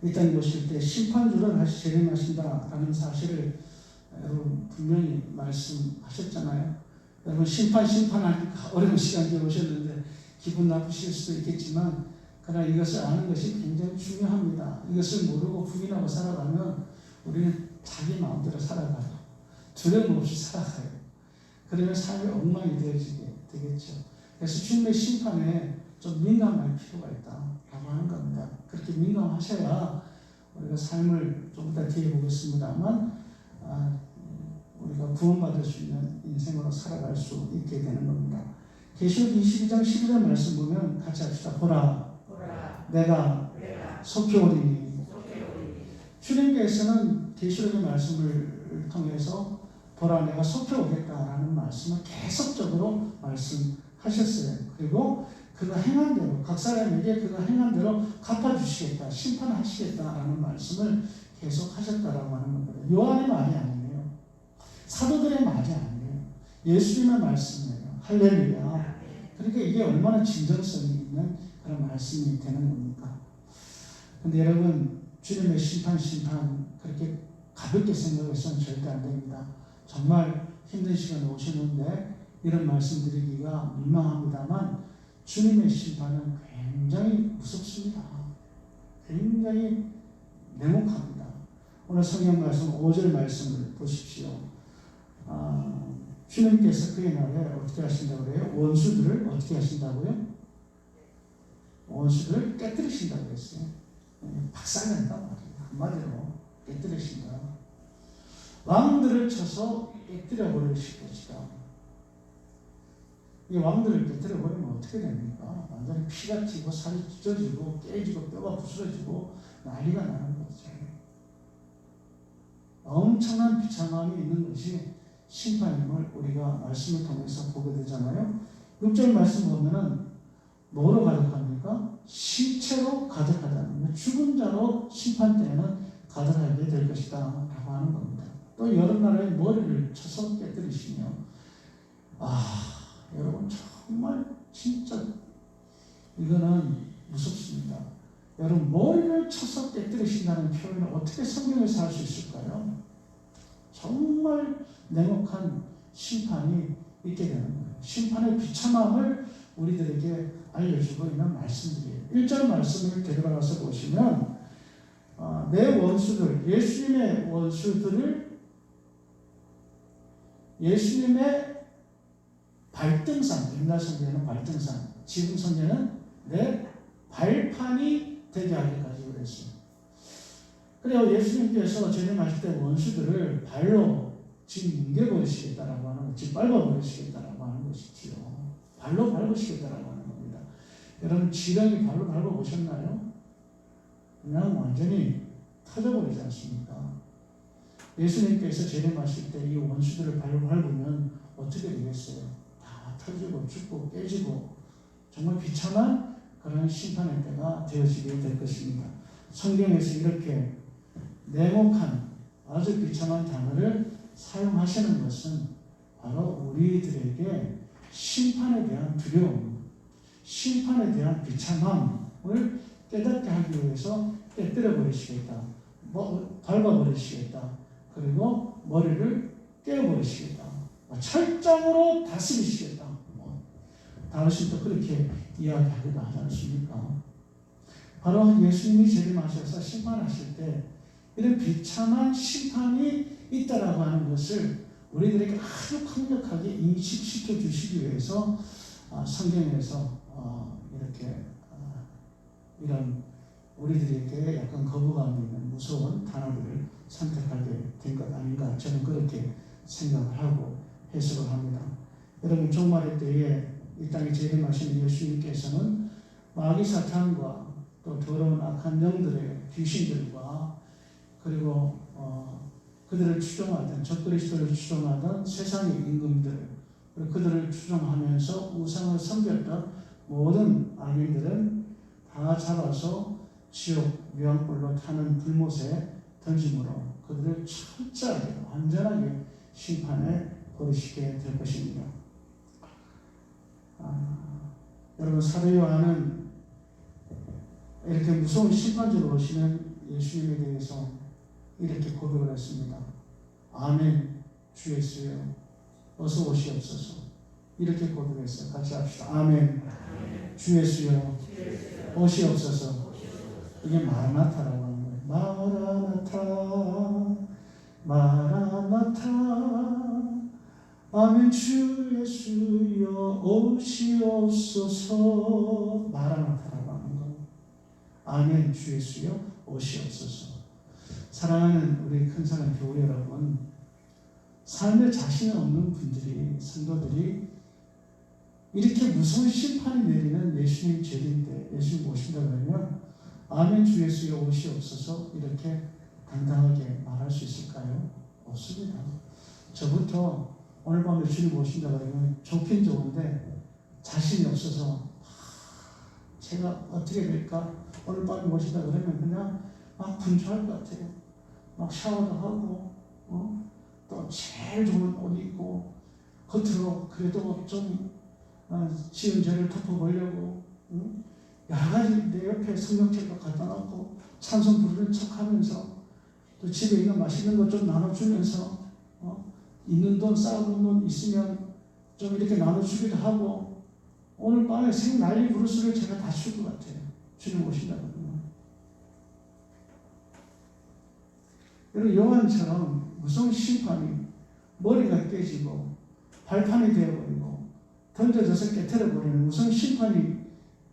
Speaker 1: 이 땅에 오실 때 심판주를 다시 재림하신다라는 사실을 여러분 분명히 말씀하셨잖아요. 여러분 심판하니까 어려운 시간에 오셨는데 기분 나쁘실 수도 있겠지만 그러나 이것을 아는 것이 굉장히 중요합니다. 이것을 모르고 부인하고 살아가면 우리는 자기 마음대로 살아가요. 두려움 없이 살아가요. 그러면 삶이 엉망이 되어지게 되겠죠. 그래서 주님의 심판에 좀 민감할 필요가 있다라고 하는 겁니다. 그렇게 민감하셔야 우리가 삶을 좀 이따 뒤에 보겠습니다만 우리가 구원받을 수 있는 인생으로 살아갈 수 있게 되는 겁니다. 계시록 22장 11절 말씀 보면 같이 합시다. 보라 내가 속히 오리니. 주님께서는 계시록의 말씀을 통해서 보라 내가 속히 오겠다라는 말씀을 계속적으로 말씀하셨어요. 그리고 그가 행한 대로 각 사람에게 그가 행한 대로 갚아주시겠다, 심판하시겠다라는 말씀을 계속 하셨다라고 하는 겁니다. 요한의 말이 아니에요. 사도들의 말이 아니에요. 예수님의 말씀이에요. 할렐루야. 그러니까 이게 얼마나 진정성이 있는 그런 말씀이 되는 겁니까? 근데 여러분 주님의 심판 그렇게 가볍게 생각해서는 절대 안 됩니다. 정말 힘든 시간이 오셨는데 이런 말씀 드리기가 민망합니다만 주님의 심판은 굉장히 무섭습니다. 굉장히 냉혹합니다. 오늘 성경 말씀 5절 말씀을 보십시오. 주님께서 그의 날에 어떻게 하신다고 그래요? 원수들을 어떻게 하신다고요? 원수들을 깨뜨리신다고 했어요. 박살낸다 말이에요. 한마디로 깨뜨리신다. 왕들을 쳐서 깨뜨려 버리실 것이다. 이 왕들을 깨뜨려 버리면 어떻게 됩니까? 완전히 피가 튀고 살이 찢어지고 깨지고 뼈가 부스러지고 난리가 나는 거죠. 엄청난 비참함이 있는 것이 심판임을 우리가 말씀을 통해서 보게 되잖아요. 6절 말씀 보면은 뭐로 가득합니까? 시체로 가득하다는 거예요. 죽은 자로 심판 때에는 가득하게 될 것이다 라고 하는 겁니다. 또 여러 나라의 머리를 쳐서 깨뜨리시며 여러분 정말 진짜 이거는 무섭습니다. 여러분 머리를 쳐서 깨뜨리신다는 표현을 어떻게 성경에서 할 수 있을까요? 정말 냉혹한 심판이 있게 되는 거예요. 심판의 비참함을 우리들에게 알려주고 있는 말씀들이에요. 1절 말씀을 되돌아가서 보시면 내 원수들, 예수님의 원수들을 예수님의 발등상, 옛날 성경에는 발등상, 지금 성경은 내 발판이 되게 하기까지 그랬어요. 그래서 예수님께서 재림하실 때 원수들을 발로 지금 뭉개버리시겠다라고 하는 것, 지금 밟아버리시겠다라고 하는 것이지요. 발로 밟으시겠다라고 하는 겁니다. 여러분 지렁이 발로 밟아보셨나요? 그냥 완전히 터져버리지 않습니까? 예수님께서 재림하실 때 이 원수들을 발로 밟으면 어떻게 되겠어요? 다 터지고 죽고 깨지고 정말 비참한 그런 심판의 때가 되어지게 될 것입니다. 성경에서 이렇게 냉혹한 아주 비참한 단어를 사용하시는 것은 바로 우리들에게 심판에 대한 두려움, 심판에 대한 비참함을 깨닫게 하기 위해서 깨뜨려 버리시겠다. 밟아버리시겠다. 그리고 머리를 깨어버리시겠다. 철장으로 다스리시겠다. 다윗도 그렇게 이야기하기도 하지 않습니까? 바로 예수님이 재림하셔서 심판하실 때 이런 비참한 심판이 있다라고 하는 것을 우리들에게 아주 강력하게 인식시켜 주시기 위해서 성경에서 이렇게 이런 우리들에게 약간 거부감이 있는 무서운 단어들을 선택하게 된 것 아닌가 저는 그렇게 생각을 하고 해석을 합니다. 여러분 종말의 때에 이 땅에 재림하신 예수님께서는 마귀 사탄과 또 더러운 악한 영들의 귀신들과 그리고 그들을 추종하던 적그리스도를 추종하던 세상의 임금들 그리고 그들을 추종하면서 우상을 섬겼던 모든 악인들은 다 잡아서 지옥 묘한불로 타는 불못에 던짐으로 그들을 철저하게 완전하게 심판에 버리시게 될 것입니다. 여러분 사도 요한은 이렇게 무서운 심판주로 오시는 예수님에 대해서 이렇게 고백을 했습니다. 아멘 주 예수여 어서 오시옵소서. 이렇게 고백했어요. 같이 합시다. 아멘 주 예수여 오시옵소서. 이게 마라나타라고 하는 거예요. 마라나타 마라나타 아멘 주 예수여 오시옵소서. 마라나타라고 하는 거. 아멘 주 예수여 오시옵소서. 사랑하는 우리 큰사랑 교회 여러분, 삶에 자신이 없는 분들이 성도들이 이렇게 무서운 심판이 내리는 예수님 재림 때 예수님 오신다 그러면 아멘 주 예수여 오시옵소서 이렇게 당당하게 말할 수 있을까요? 없습니다. 저부터 오늘 밤에 주님 오신다 그러면 좋긴 좋은데 자신이 없어서 제가 어떻게 될까? 오늘 밤에 오신다 그러면 그냥 막 분주할 것 같아요. 막 샤워도 하고 또 제일 좋은 옷 입고 겉으로 그래도 좀 지은 죄를 덮어보려고 여러 가지 내 옆에 성경책도 갖다 놓고 찬송 부르는 척하면서 또 집에 있는 맛있는 것 좀 나눠주면서 있는 돈 쌓아놓은 돈 있으면 좀 이렇게 나눠주기도 하고 오늘 밤에 생 난리 부르스를 제가 다 줄 것 같아요. 주님 오신다거든요. 여러분 요한처럼 무서운 심판이 머리가 깨지고 발판이 되어버리고 던져져서 깨트려버리는 무서운 심판이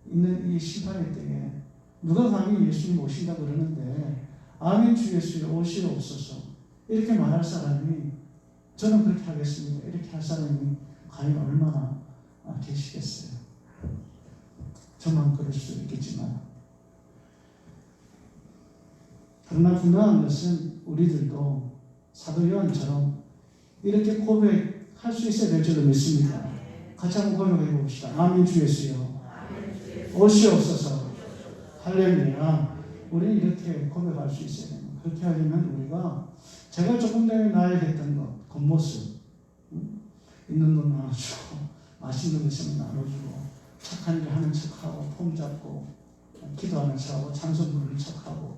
Speaker 1: 있는 이 심판의 때에 누가 감히 예수님 오신다 그러는데 아멘 주 예수여 오시옵소서 이렇게 말할 사람이 저는 그렇게 하겠습니다. 이렇게 할 사람이 과연 얼마나 계시겠어요. 저만 그럴 수도 있겠지만 그러나 분명한 것은 우리들도 사도 요한처럼 이렇게 고백할 수 있어야 될 줄로 믿습니다. 같이 한번 고백해 봅시다. 아멘 주 예수여 오시옵소서. 할렐루야. 우리는 이렇게 고백할 수 있어야 됩니다. 그렇게 하려면 우리가 제가 조금 전에 나열했던 것, 겉모습, 있는 돈 나눠주고 맛있는 거 있으면 나눠주고 착한 일 하는 척하고 폼 잡고 기도하는 척하고 찬송 부르는 척하고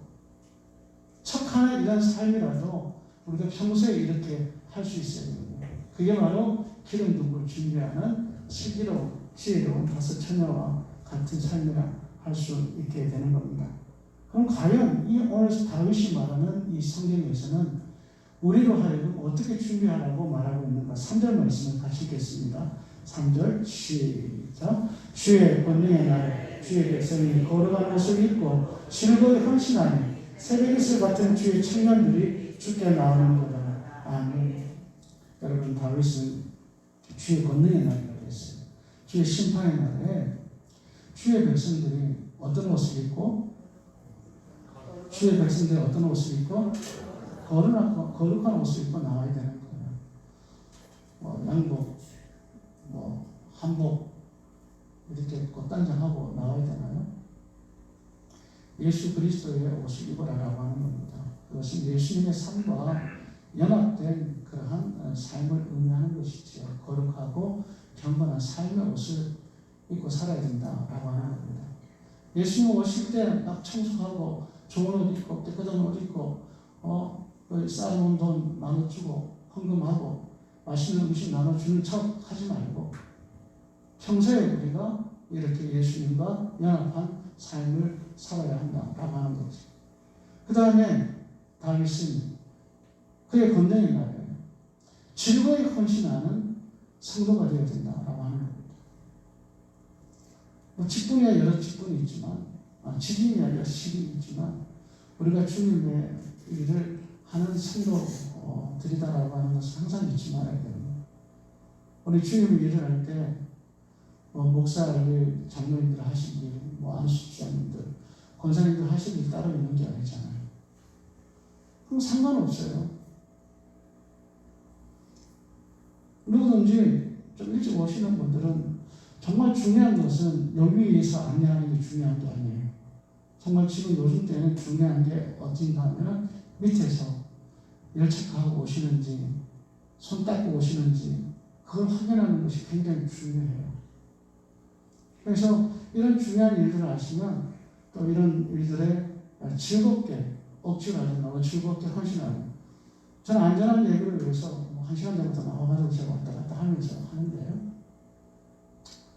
Speaker 1: 척하는 이런 삶이라도 우리가 평소에 이렇게 할 수 있어야 됩니다. 그게 바로 기름 둥을 준비하는 슬기로운 지혜로운 다섯 처녀와 같은 삶이라 할 수 있게 되는 겁니다. 그럼 과연 이 오늘 다윗이 말하는 이 성경에서는 우리로 하여금 어떻게 준비하라고 말하고 있는가? 3절 말씀을 같이 읽겠습니다. 3절 시작. 주의 권능의 날 주의 백성이 걸어가는 옷을 입고 즐거이 헌신하니 새벽 이슬 같은 주의 청년들이 주께 나오는도다. 아멘. 여러분 다윗은 주의 권능의 날이라고 했어요. 주의 심판의 날에 주의 백성들이 어떤 옷을 입고 주의 백성들이 어떤 옷을 입고 거룩한 옷을 입고 나와야 되는 거예요. 뭐 양복, 뭐 한복 이렇게 꽃단장하고 나와야 되나요? 예수 그리스도의 옷을 입으라라고 하는 겁니다. 그것은 예수님의 삶과 연합된 그러한 삶을 의미하는 것이지요. 거룩하고 경건한 삶의 옷을 입고 살아야 된다라고 하는 겁니다. 예수님 오실 때 막 청소하고 좋은 옷 입고 깨끗한 옷 입고 쌓아놓은 돈 나눠주고 헌금하고 맛있는 음식 나눠주는 척 하지 말고 평소에 우리가 이렇게 예수님과 연합한 삶을 살아야 한다라고 하는 거죠. 그 다음에 다윗은 그의 권능의 말이에요. 즐거이 헌신하는 성도가 되어야 된다라고 하는 겁니다. 뭐 직분이야 여러 직분이 있지만 직임이야 여러 직임이 있지만 우리가 주님의 일을 하는 성도들이다라고 하는 것을 항상 잊지 말아야 됩니다. 우리 주님의 일을 할 때 목사를 장로님들 하실 일, 안수장님들, 권사님들 하실 일 따로 있는 게 아니잖아요. 그럼 상관없어요. 누구든지 좀 일찍 오시는 분들은 정말 중요한 것은 여기 위해서 안내하는 게 중요한 게 아니에요. 정말 지금 요즘 때는 중요한 게 어딘가 하면 밑에서 열착하고 오시는지 손 닦고 오시는지 그걸 확인하는 것이 굉장히 중요해요. 그래서 이런 중요한 일들을 하시면 또 이런 일들에 즐겁게 억지로 하지 말고 즐겁게 헌신하고 저는 안전한 예배를 위해서 1시간 전부터 나와가지고 제가 왔다 갔다 하면서 하는데요.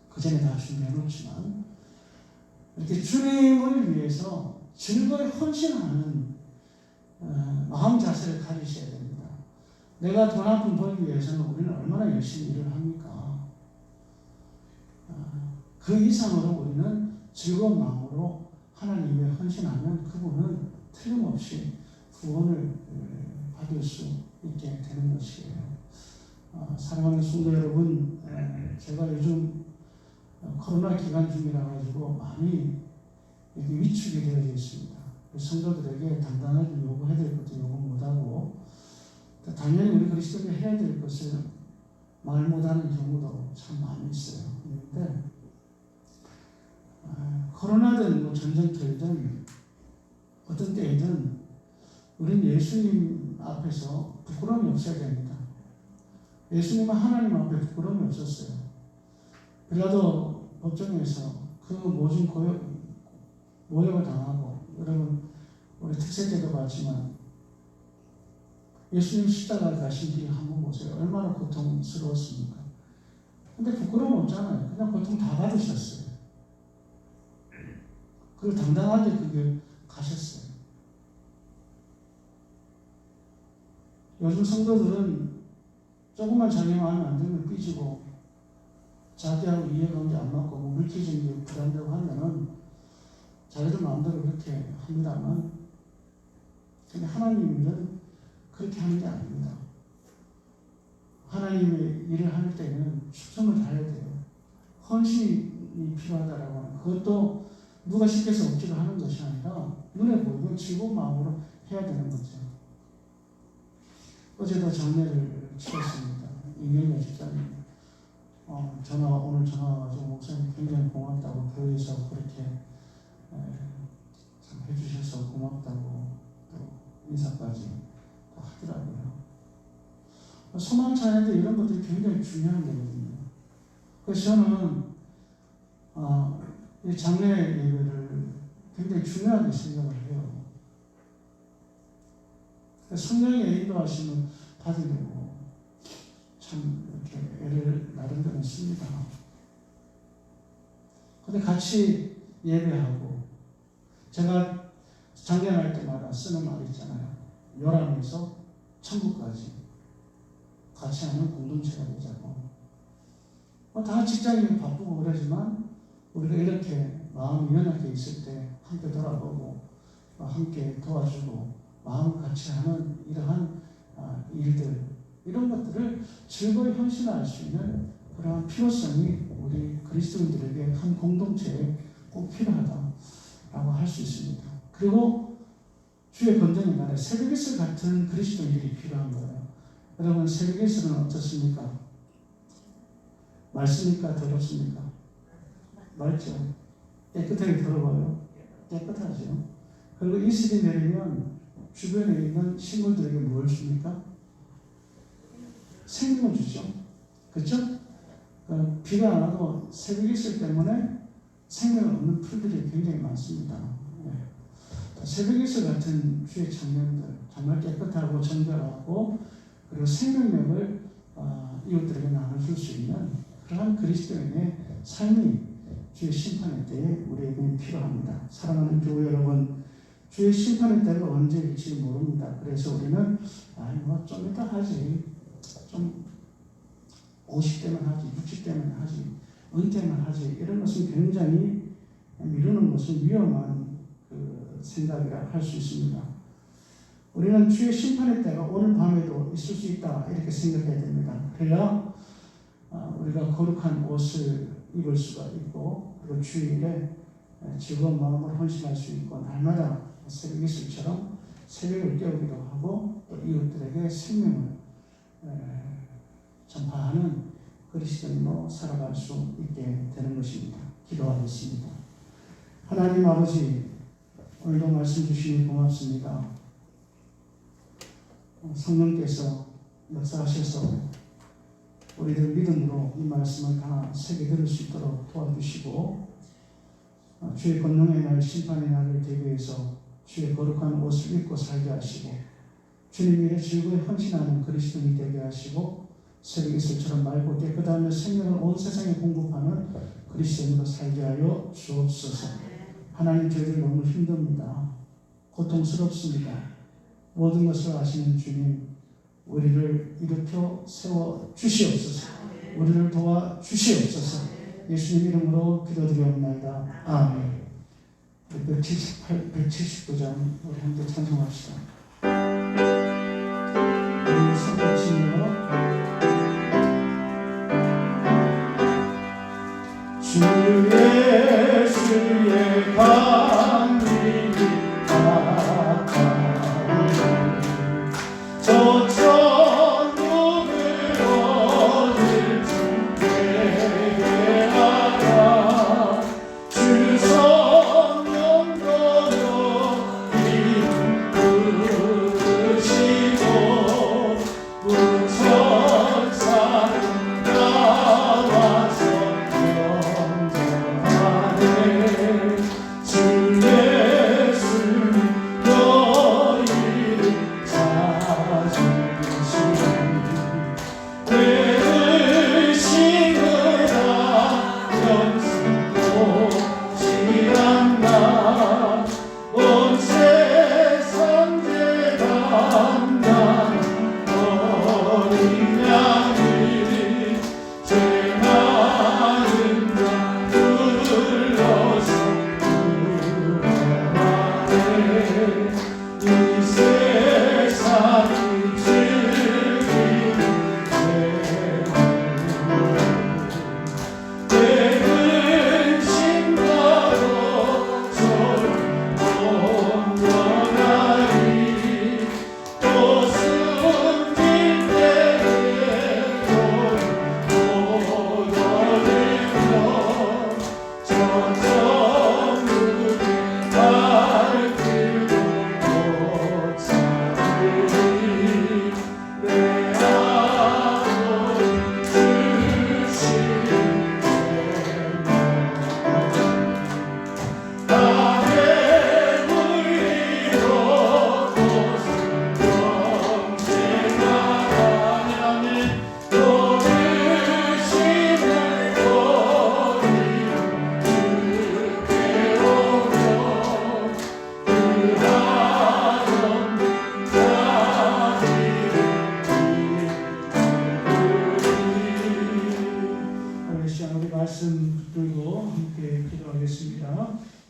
Speaker 1: 그 전에 다 준비해 놓지만 이렇게 주님을 위해서 즐거이 헌신하는 마음 자세를 가지셔야 됩니다. 내가 돈 한 푼 벌기 위해서는 우리는 얼마나 열심히 일을 합니까? 그 이상으로 우리는 즐거운 마음으로 하나님의 헌신하면 그분은 틀림없이 구원을 받을 수 있게 되는 것이에요. 사랑하는 성도 여러분, 제가 요즘 코로나 기간 중이라 가지고 많이 이렇게 위축이 되어 있습니다. 성도들에게 단단하게 요구해야 될 것도 요구 못하고 당연히 우리 그리스도인이 해야 될 것을 말 못하는 경우도 참 많이 있어요. 그런데 코로나든 전쟁터이든 어떤 때이든 우리는 예수님 앞에서 부끄러움이 없어야 됩니다. 예수님은 하나님 앞에 부끄러움이 없었어요. 빌라도 법정에서 그 모진 모욕을 당하고 여러분 우리 특세 때도 봤지만 예수님 십자가를 가신 길을 한번 보세요. 얼마나 고통스러웠습니까? 근데 부끄러움 없잖아요. 그냥 고통 다 받으셨어요. 그리고 당당하게 그게 가셨어요. 요즘 성도들은 조금만 자기마음에 안 들면 삐지고 자기하고 이해관계 안 맞고 물질적인 게 부담되고 하면은 자기들 마음대로 그렇게 합니다만 근데 하나님은 그렇게 하는 게 아닙니다. 하나님의 일을 할 때는 충성을 다해야 돼요. 헌신이 필요하다라고 하는 그것도 누가 시켜서 억지로 하는 것이 아니라 눈에 보이고 즐거운 마음으로 해야 되는 거죠. 어제도 장례를 치렀습니다. 이명래 집사님 오늘 전화 와가지고 목사님 굉장히 고맙다고 교회에서 그렇게 참 해주셔서 고맙다고 또 인사까지 또 하더라고요. 소망 찬양인데 이런 것들이 굉장히 중요한 거거든요. 그래서 저는 이 장례 예배를 굉장히 중요하게 생각을 해요. 성령의 인도하심을 받으려고 참 이렇게 애를 나름대로 씁니다. 근데 같이 예배하고 제가 장례할 때마다 쓰는 말이 있잖아요. 요람에서 천국까지 같이 하는 공동체가 되자고. 다 직장이 바쁘고 그러지만 우리가 이렇게 마음이 연약해 있을 때 함께 돌아보고 함께 도와주고 마음을 같이 하는 이러한 일들 이런 것들을 즐거이 헌신할 수 있는 그러한 필요성이 우리 그리스도인들에게 한 공동체에 꼭 필요하다라고 할 수 있습니다. 그리고 주의 권능의 날에 새벽에서 같은 그리스도인들이 필요한 거예요. 여러분 새벽에서는 어떻습니까? 맑습니까? 더럽습니까? 맑죠. 깨끗하게 더러워요. 깨끗하죠. 그리고 이슬이 내리면 주변에 있는 식물들에게 뭘 줍니까? 생명을 주죠. 그렇죠? 비가 안 와도 새벽 이슬 때문에 생명을 얻는 풀들이 굉장히 많습니다. 새벽 이슬 같은 주의 청년들 정말 깨끗하고 정결하고 그리고 생명력을 이웃들에게 나눠줄 수 있는 그러한 그리스도인의 삶이 주의 심판의 때에 우리에게 필요합니다. 사랑하는 교회 여러분, 주의 심판의 때가 언제 일지 모릅니다. 그래서 우리는 좀 이따 하지, 좀 50대면 하지, 60대면 하지, 은퇴만 하지, 이런 것은 굉장히 미루는 것은 위험한 생각이라 할 수 있습니다. 우리는 주의 심판의 때가 오늘 밤에도 있을 수 있다 이렇게 생각해야 됩니다. 그래야 우리가 거룩한 옷을 입을 수가 있고 그리고 주일에 즐거운 마음으로 헌신할 수 있고 날마다 새벽 이슬처럼 새벽을 깨우기도 하고 또 이웃들에게 생명을 전파하는 그리스도인으로 살아갈 수 있게 되는 것입니다. 기도하겠습니다. 하나님 아버지, 오늘도 말씀 주시니 고맙습니다. 성령께서 역사하셔서 우리들 믿음으로 이 말씀을 다 새겨 들을 수 있도록 도와주시고 주의 권능의 날 심판의 날을 대비해서 주의 거룩한 옷을 입고 살게 하시고 주님 일에 즐거이 헌신하는 그리스도인이 되게 하시고 새벽 이슬처럼 맑고 깨끗하며 생명을 온 세상에 공급하는 그리스도인으로 살게 하여 주옵소서. 하나님, 저희들 너무 힘듭니다. 고통스럽습니다. 모든 것을 아시는 주님, 우리를 일으켜 세워 주시옵소서. 우리를 도와 주시옵소서. 예수님 이름으로 기도드리옵나이다. 아멘. 179장 우리 함께 찬송합시다. 우리 손을 주 예수의 강림이 가까우니 저 천국을 얻을 준비하라. 주 성령 거룩 이끄시고 천사는 나와서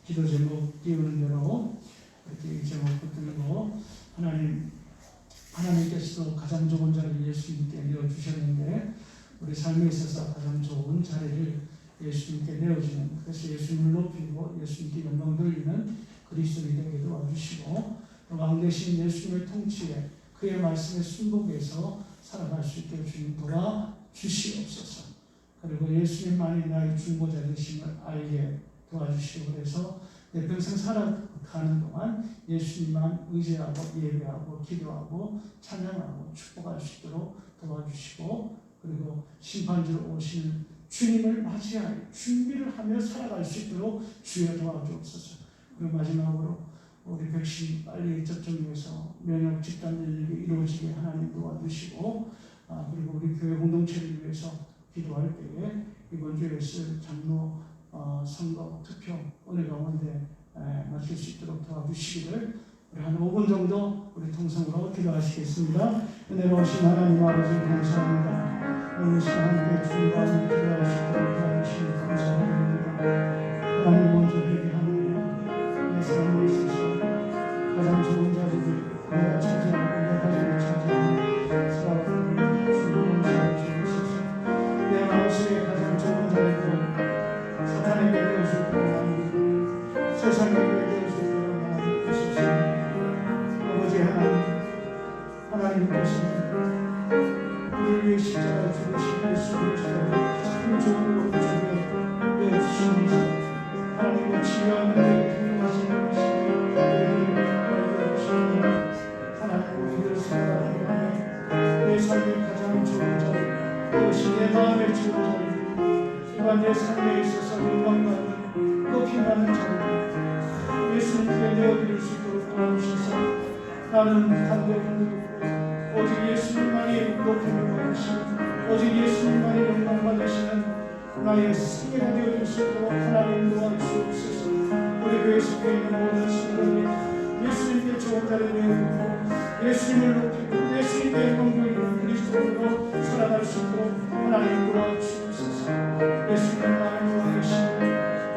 Speaker 1: 기도 제목 띄우는 대로 이렇게 제목 붙들고 하나님께서도 가장 좋은 자리를 예수님께 내어주셨는데 우리 삶에 있어서 가장 좋은 자리를 예수님께 내어주는, 그래서 예수님을 높이고 예수님께 영광 돌리는 그리스도인이 되게 도와주시고, 또 왕되신 예수님의 통치에 그의 말씀에 순복해서 살아갈 수 있게 주님 도와주시옵소서. 그리고 예수님만이 나의 중보자 되심을 알게 도와주시고, 그래서 내 평생 살아가는 동안 예수님만 의지하고 예배하고 기도하고 찬양하고 축복할 수 있도록 도와주시고, 그리고 심판주로 오시는 주님을 맞이할 준비를 하며 살아갈 수 있도록 주여 도와주옵소서. 그리고 마지막으로 우리 백신 빨리 접종해서 면역 집단 면역이 이루어지게 하나님 도와주시고, 그리고 우리 교회 공동체를 위해서 기도할 때에 이번 주에 있을 장로 선거 투표 은혜 가운데 맡길 수 있도록 도와주시기를, 우리 한 5분 정도 우리 통성으로 기도하시겠습니다. 은혜로우신 하나님 아버지 감사합니다. 오늘 시간 함께 주님과 함께 기도할 수 있도록 도와주시니 감사합니다. 하나님 먼저 회개하느냐, 내 삶에 있어서 가장 좋은 자리를 내가 차지하고 내 가정을 차지하는 살아가는 주님 감사를 주옵소서. 내 마음속에 가장 좋은 자리고 사탄에게 되어줄 거라 하니 세상에게 되어줄 거라 하니 주옵소서. 아버지 하나님께서는 우리를 위해 십자가에 죽으신 예수 그리스도를 참 좋은 것을 주게 내어주시면서 하나님의 지혜와 능력에 동행하시는 것이 우리를 알려주시고, 하나님 우리를 생각하는 내 삶의 가장 좋은 자리, 그것이 내 마음의 좋은 자리, 또한 내 삶에 있어서 영광받는 높임받는 자리, 예수님께 내어드릴 수 있도록 도와주셔서 나는 간격을 오직 예수님만이 높임을 받으시는, 오직 예수님만이 영광 받으시는 나의 승리가 되어줄 수 있도록 하나님 도와주옵소서. 우리 교회 속에 있는 모든 신들이 예수님께 좋은 자리를 내어드리고 예수님을 높이고 예수님께 영광 돌리는 그리스도로 살아갈 수 있도록 하나님 도와주옵소서. 예수님만이 왕이시고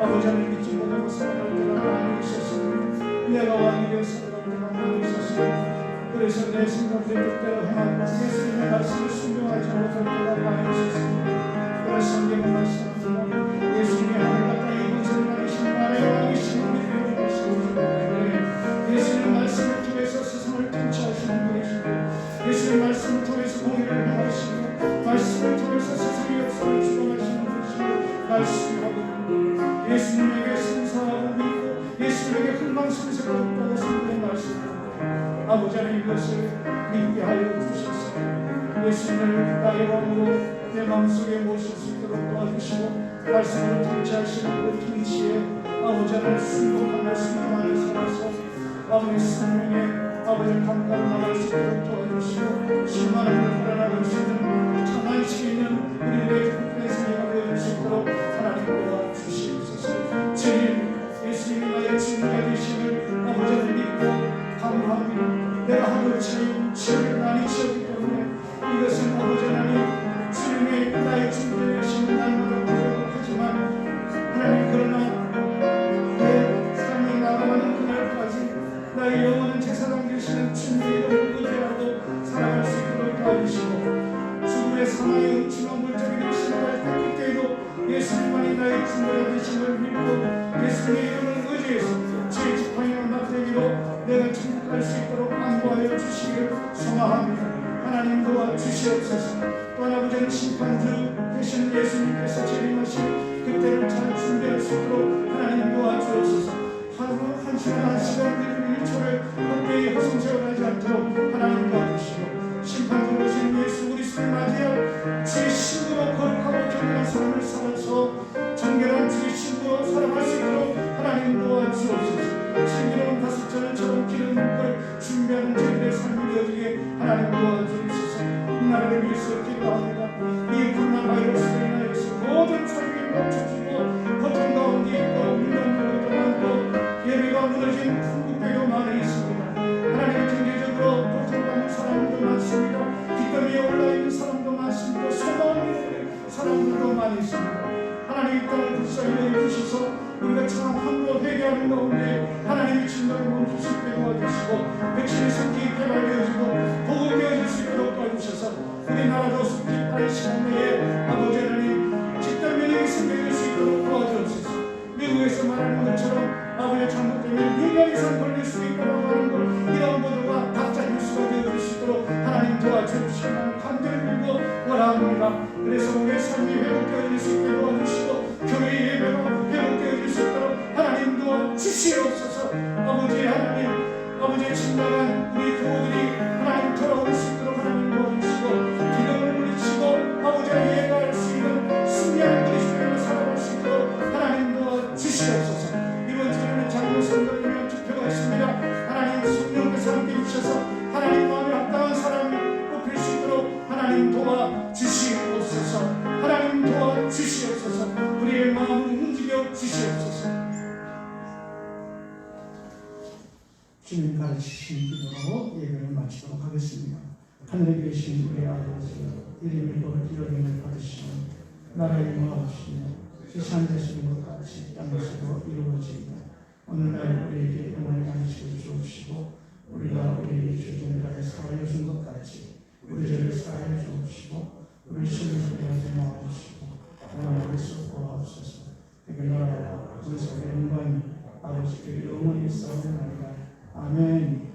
Speaker 1: 아버지를 믿지 못하고 살아갈 때가 많이 있었습니다. 내가 왕이 되어 살아갈 때가 많이 있었습니다. 그래서 내 생각대로 뜻대로 행하고 예수님의 말씀을 순종하지 못할 때가 많이 있었습니다. 그래서 성경은 말씀합니다. 예수님의 하늘과 땅의 권세를 가지신 나라의 왕이신 우리 주님을 말씀하시고, 예수님의 말씀을 통해서 세상을 통치하시는 분이시고, 예수님의 말씀을 통해서 공의를 행하시고, 말씀을 통해서 세상의 역사를 주관하시는 분이시고 말씀하고, 예수님에게 순사하고 믿고 예수님에게 흥망성쇠가 있다고 성경에 말씀합니다. 아버지 하나님 이것을 믿게 하여 주셔서 예수님을 나의 왕으로 내 마음속에 모실 수 있도록 도와주시고, 말씀으로 통치하시는 그 통치에 아버지 하나님 순종하며 순종하며 살아서 아버지 생명에 아버지를 감당하고 나갈 수 있도록 도와주시고, 실망을 살아나갈 수 있는 참안식 있는 우리들의 국민의 생애가 되어줄 수 있도록 하나님 도와주시옵소서. 주님, 예수님이 나의 주님이 되심을 아버지 하나님 믿고 감사합니다. 내가 하루 주님 지역을 많이 지었기 때문에 이것은 아버지 하나님 주님이 나의 주님이 되시는 날마다 고백하지만 하나님, 그러나 내 삶이 나가는 그날까지 나의 영혼은 제사장 되시는 주님의 이름을 의지하고 살아갈 수 있도록 도와주시고, 죽음의 사망의 음침한 물적이 되시는 날 그때에도 예수님만이 나의 주님이 되심을 믿고 예수님의 이름을 의지해서 제 지팡이와 막대기로 내가 천국 갈 수 있도록 안보하여 주시길 소망합니다. 하나님 도와주시옵소서. 또한 아버지는 심판주 되시는 예수님께서 재림하실 그때를 잘 준비할 수 있도록 하나님 도와주옵소서. 하루 한 시간 한 시간 1초를 헛되이 허송세월하지 않도록 하나님 도와주시고, 심판주로 오신 예수 그리스도를 맞이할 주의 신부로 거룩하고 정결한 삶을 살아서 정결한 주의 신부로 살아갈 수 있도록 하나님 도와주옵소서. 신비로운 다섯절처럼 기름 붓고 준비하는 저희들의 삶이 되어지게 하나님 도와주옵소서. 이 나라를 위해서 기도합니다. 이 코로나 바이러스로 인하여서 모든 삶이 멈춰지고 고통 가운데 있고 운동도 많고 예배가 무너진 한국교회도 많이 있습니다. 하나님, 경제적으로 고통받는 사람들도 많습니다. 빚더미에 올라있는 사람도 많습니다. 소망이 없는 사람들도 많이 있습니다. 하나님, 이 땅을 불쌍히 여겨주셔서 우리가 참 함부로 회개하는 가운데 하나님의 진노를 멈출 수 있게 도와주시고, 백신의 성격이 개발되어지고 보급되어질 수 있도록 도와주셔서 우리나라도 속히 빠른 시간 내에 아버지 하나님 집단 면역이 생겨질 수 있도록 하나님 도와주시고 간절히 빌고 원합니다. 그래서 우리의 삶이 회복되어질 수 있게 도와주시고 교회의 예배가 회복되어질 수 있도록 하나님 도와주시옵소서. 아버지 하나님, 아버지의 진정한 우리 교우들이 하나님 돌아올 수 있도록 하나님 도와주시고 기도를 부리시고 아버지의 예배할 수 있는 승리하는 그리스도인으로 살아갈 수 있도록 하나님 도와주시옵소서. 이번 주에는 장로 선거를 위한 투표가 있습니다. 하나님 성령께서 함께 주셔서 하나님 마음에 합당한 사람을 뽑힐 수 있도록 하나님 도와주시옵소서. 하나님 도와주시옵소서. 우리의 마음을 움직여 주시옵소서. 주님 가르치신 기도로 예배를 마치도록 하겠습니다. 하늘에 계신 우리 아버지, 이름이 거룩히 받으시는 나라의 임하옵시며 세상 되시는 것 같이 땅에서도 이루어지이다. 오늘날 우리에게 영원히 간식을 주옵시고 우리가 우리에게 죄진 자를 사하여 준 것 같이 우리 죄를 사하여 주옵시고 우리 신을 하지 마옵시고 하나님께서 보아옵소서. 그게 나라와 그리스도의 영광이 아버지께 영원히 쌓여나리라. 아멘.